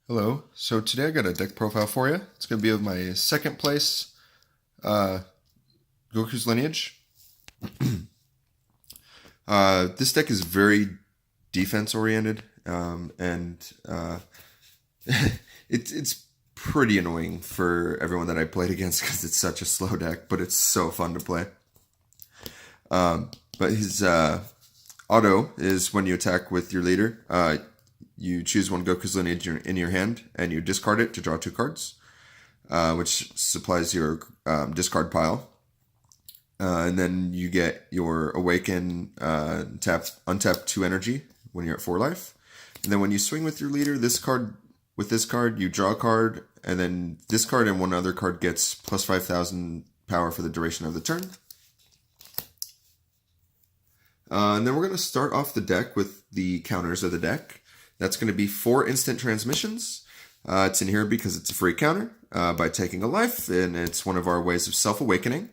Hello. So today I got a deck profile for you. It's going to be of my second place, uh, Goku's Lineage. This deck is very defense oriented, and it's pretty annoying for everyone that I played against because it's such a slow deck, but it's so fun to play. But his auto is when you attack with your leader. You choose one Goku's Lineage in your hand, and you discard it to draw two cards, which supplies your discard pile. And then you get your Awaken untap 2 energy when you're at 4 life. And then when you swing with your leader, this card you draw a card, and then this card and one other card gets plus 5,000 power for the duration of the turn. And then we're going to start off the deck with the counters of the deck. That's going to be 4 instant transmissions. It's in here because it's a free counter by taking a life, and it's one of our ways of self-awakening.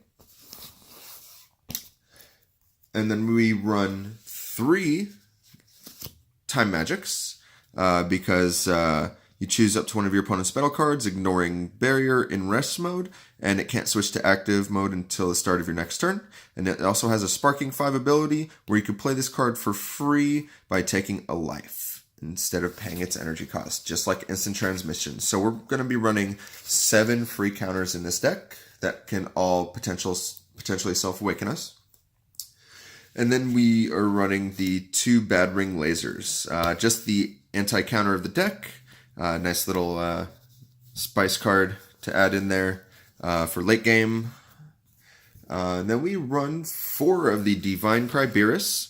And then we run 3 time magics because you choose up to one of your opponent's battle cards, ignoring barrier in rest mode, and it can't switch to active mode until the start of your next turn. And it also has a Sparking 5 ability where you can play this card for free by taking a life instead of paying its energy cost, just like instant transmission. So we're going to be running 7 free counters in this deck that can all potentially self-awaken us. And then we are running the 2 Bad Ring lasers, just the anti-counter of the deck. Nice little spice card to add in there for late game. And then we run 4 of the Divine Cryberis.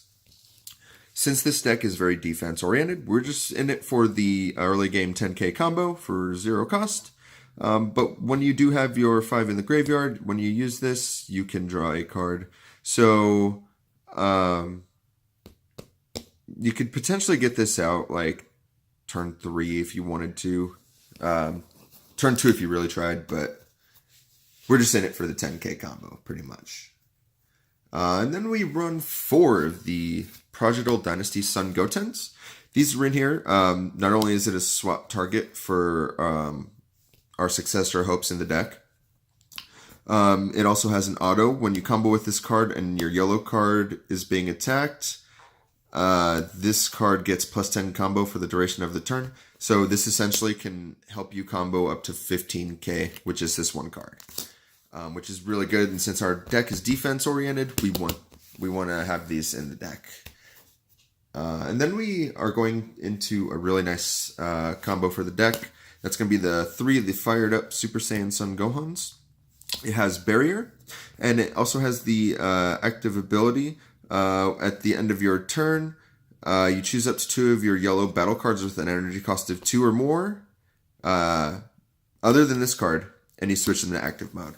Since this deck is very defense oriented, we're just in it for the early game 10k combo for 0 cost. But when you do have your 5 in the graveyard, when you use this, you can draw a card. So you could potentially get this out like turn 3 if you wanted to. Turn 2 if you really tried, but we're just in it for the 10k combo, pretty much. And then we run 4 of the Prodigal Dynasty Sun Gotens. These are in here. Not only is it a swap target for our Successor Hopes in the deck, it also has an auto. When you combo with this card and your yellow card is being attacked, this card gets plus 10 combo for the duration of the turn. So this essentially can help you combo up to 15k, which is this one card. Which is really good, and since our deck is defense oriented, we want to have these in the deck. And then we are going into a really nice combo for the deck. That's going to be the 3 of the fired up Super Saiyan Sun Gohans. It has Barrier, and it also has the active ability at the end of your turn. You choose up to 2 of your yellow battle cards with an energy cost of 2 or more, other than this card, and you switch them to active mode.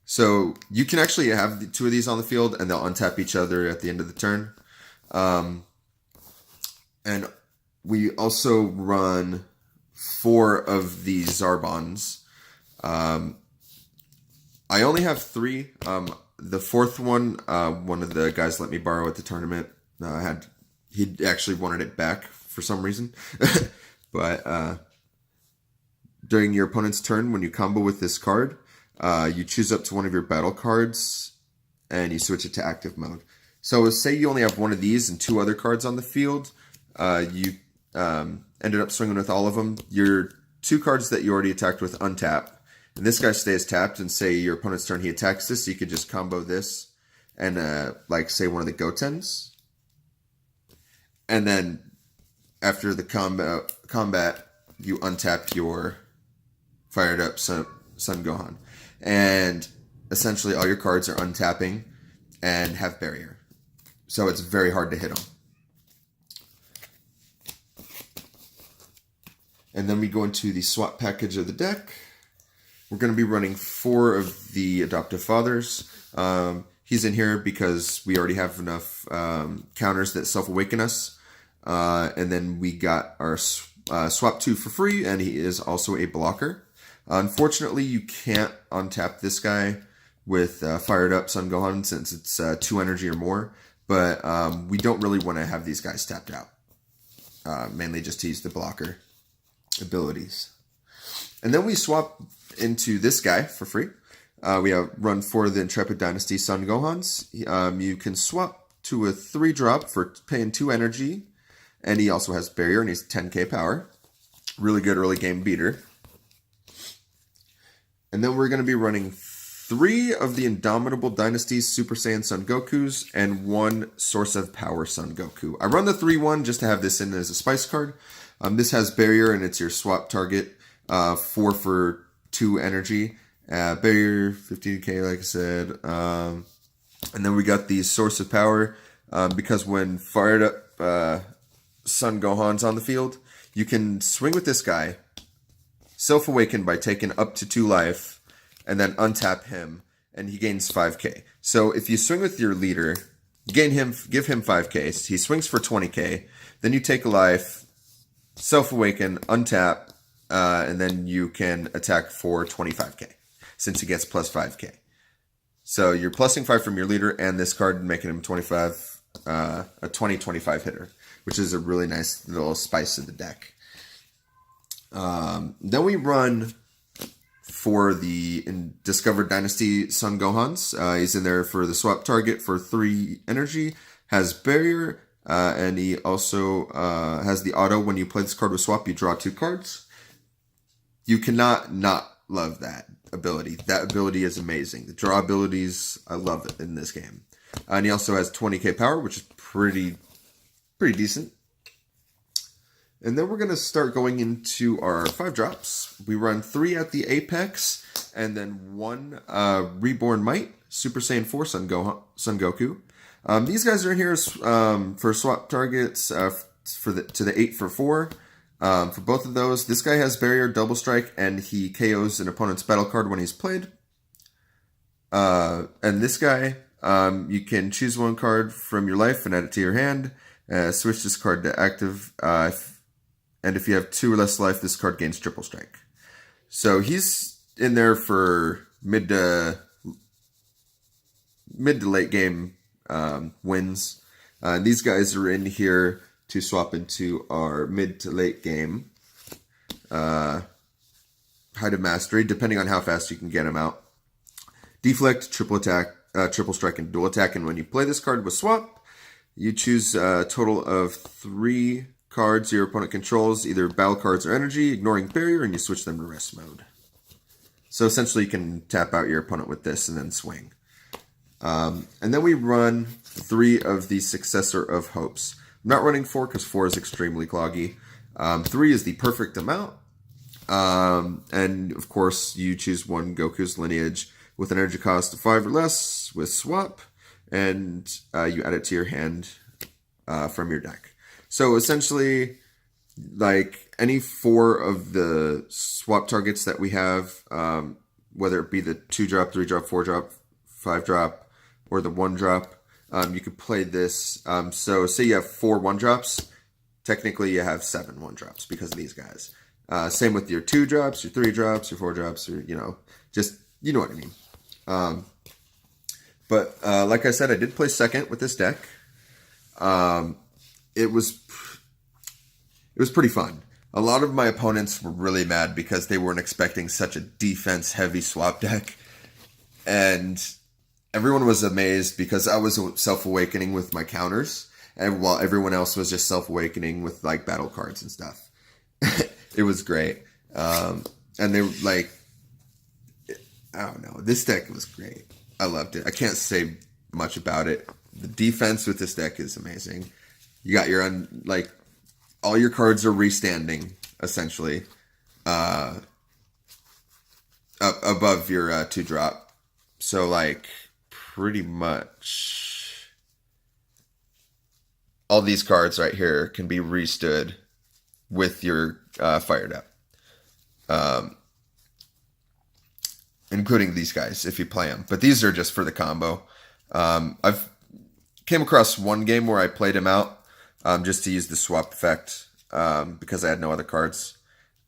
So you can actually have the 2 of these on the field, and they'll untap each other at the end of the turn. And we also run 4 of the Zarbons. I only have 3. The 4th one, one of the guys let me borrow at the tournament. He actually wanted it back for some reason. But during your opponent's turn, when you combo with this card, you choose up to one of your battle cards, and you switch it to active mode. So say you only have one of these and 2 other cards on the field. You ended up swinging with all of them. Your 2 cards that you already attacked with untap. And this guy stays tapped, and say your opponent's turn he attacks this, so you could just combo this and like say one of the Gotens. And then after the combat, you untap your fired up Sun Gohan. And essentially all your cards are untapping and have barrier. So it's very hard to hit them. And then we go into the swap package of the deck. We're going to be running 4 of the Adoptive Fathers. He's in here because we already have enough counters that self-awaken us. And then we got our swap 2 for free, and he is also a blocker. Unfortunately, you can't untap this guy with fired up Sun Gohan since it's 2 energy or more. But we don't really want to have these guys tapped out. Mainly just to use the blocker. abilities. And then we swap into this guy for free. We have run for the Intrepid Dynasty Sun Gohans. You can swap to a 3-drop for paying 2 energy. And he also has barrier and he's 10k power. Really good early game beater. And then we're going to be running 3 of the Indomitable Dynasty Super Saiyan Son Gokus and 1 Source of Power Son Goku. I run the 3-1 just to have this in as a spice card. This has barrier and it's your swap target. 4 for 2 energy. Barrier, 15k like I said. And then we got the Source of Power. Because when fired up Son Gohan's on the field, you can swing with this guy. Self-awaken by taking up to 2 life, and then untap him, and he gains 5k. So if you swing with your leader, give him 5k, he swings for 20k, then you take a life, self-awaken, untap, and then you can attack for 25k, since he gets plus 5k. So you're plussing 5 from your leader, and this card making him 25, a 20-25 hitter, which is a really nice little spice of the deck. Then we run for the Discovered Dynasty Son Gohans. He's in there for the swap target for 3 energy, has barrier, and he also has the auto. When you play this card with swap, you draw 2 cards. You cannot not love that ability. That ability is amazing. The draw abilities, I love it in this game. And he also has 20k power, which is pretty decent. And then we're going to start going into our 5-drops. We run 3 at the Apex, and then 1 Reborn Might, Super Saiyan 4 Son Goku. These guys are in here for swap targets to the 8 for 4. For both of those, this guy has barrier, double strike, and he KOs an opponent's battle card when he's played. And this guy, you can choose 1 card from your life and add it to your hand. Switch this card to active. And if you have 2 or less life, this card gains triple strike. So he's in there for mid to late game wins. These guys are in here to swap into our mid to late game Height of Mastery, depending on how fast you can get them out. Deflect, triple attack, triple strike, and dual attack. And when you play this card with swap, you choose a total of 3 cards your opponent controls, either battle cards or energy, ignoring barrier, and you switch them to rest mode. So essentially you can tap out your opponent with this and then swing. And then we run 3 of the Successor of Hopes. I'm not running 4 because 4 is extremely cloggy. 3 is the perfect amount. And of course you choose 1 Goku's Lineage with an energy cost of 5 or less with swap, and you add it to your hand from your deck. So essentially, like any 4 of the swap targets that we have, whether it be the 2-drop, 3-drop, 4-drop, 5-drop, or the 1-drop, you could play this. So say you have 4 1-drops, technically you have 7 1-drops because of these guys. Same with your 2-drops, your 3-drops, your 4-drops, or, just, you know what I mean. But like I said, I did play second with this deck. It was pretty fun. A lot of my opponents were really mad because they weren't expecting such a defense-heavy swap deck. And everyone was amazed because I was self-awakening with my counters, and while everyone else was just self-awakening with, like, battle cards and stuff. It was great. And they were like, I don't know. This deck was great. I loved it. I can't say much about it. The defense with this deck is amazing. You got your, all your cards are restanding, essentially, up above your 2-drop. So, pretty much all these cards right here can be restood with your fired up. Including these guys, if you play them. But these are just for the combo. I've came across one game where I played him out just to use the swap effect because I had no other cards.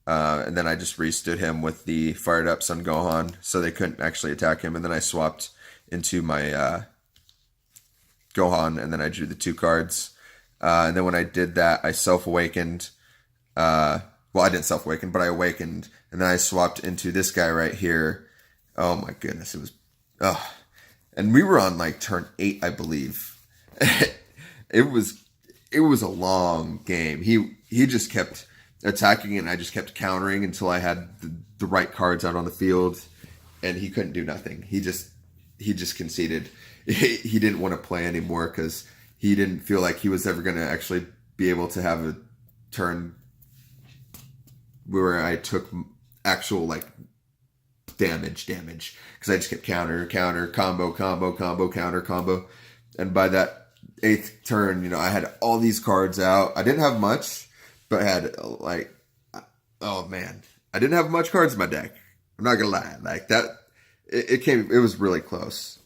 And then I just restood him with the fired up Son Gohan so they couldn't actually attack him. And then I swapped into my Gohan, and then I drew the 2 cards. And then when I did that, I self-awakened Well, I didn't self-awaken, but I awakened, and then I swapped into this guy right here. Oh my goodness, it was, oh, and we were on like turn 8, I believe. it was it was a long game. He just kept attacking, and I just kept countering until I had the right cards out on the field, and he couldn't do nothing. He just conceded. He didn't want to play anymore because he didn't feel like he was ever going to actually be able to have a turn where I took actual like damage because I just kept counter combo counter, and by that 8th turn, I had all these cards out. I didn't have much, but I had like, oh man, I didn't have much cards in my deck. I'm not gonna lie, like that. It was really close.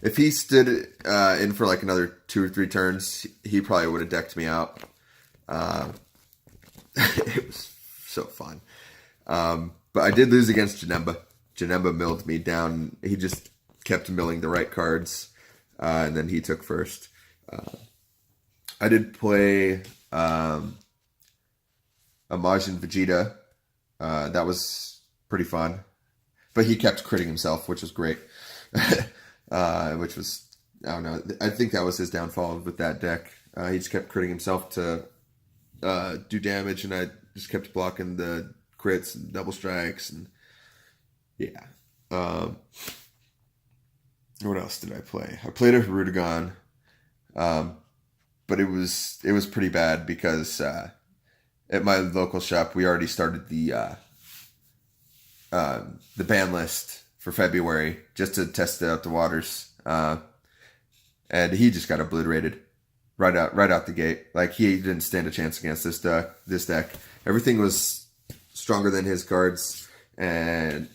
If he stood in for like another 2 or 3 turns, he probably would have decked me out. It was so fun. But I did lose against Janemba. Janemba milled me down. He just kept milling the right cards, and then he took first. I did play a Majin Vegeta. That was pretty fun. But he kept critting himself, which was great. Which was, I don't know, I think that was his downfall with that deck. He just kept critting himself to do damage, and I just kept blocking the crits and double strikes, and yeah. What else did I play? I played a Hirudegan, but it was pretty bad because at my local shop we already started the ban list for February just to test out the waters, and he just got obliterated right out the gate. Like, he didn't stand a chance against this deck. Everything was stronger than his cards, and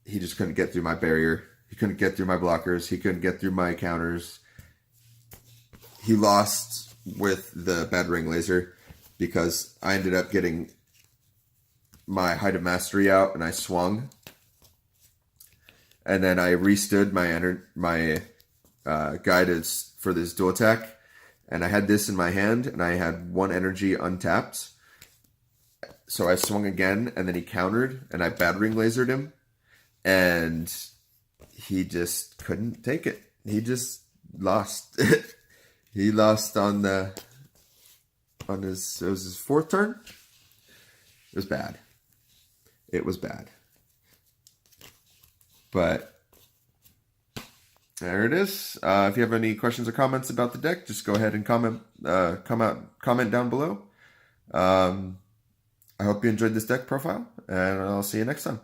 he just couldn't get through my barrier. He couldn't get through my blockers. He couldn't get through my counters. He lost with the Bad Ring Laser because I ended up getting my Height of Mastery out, and I swung. And then I restood my guidance for this dual attack, and I had this in my hand, and I had 1 energy untapped. So I swung again, and then he countered, and I Bad Ring Lasered him, and he just couldn't take it. He just lost. He lost on his 4th turn. It was bad. It was bad. But there it is. If you have any questions or comments about the deck, just go ahead and comment down below. I hope you enjoyed this deck profile, and I'll see you next time.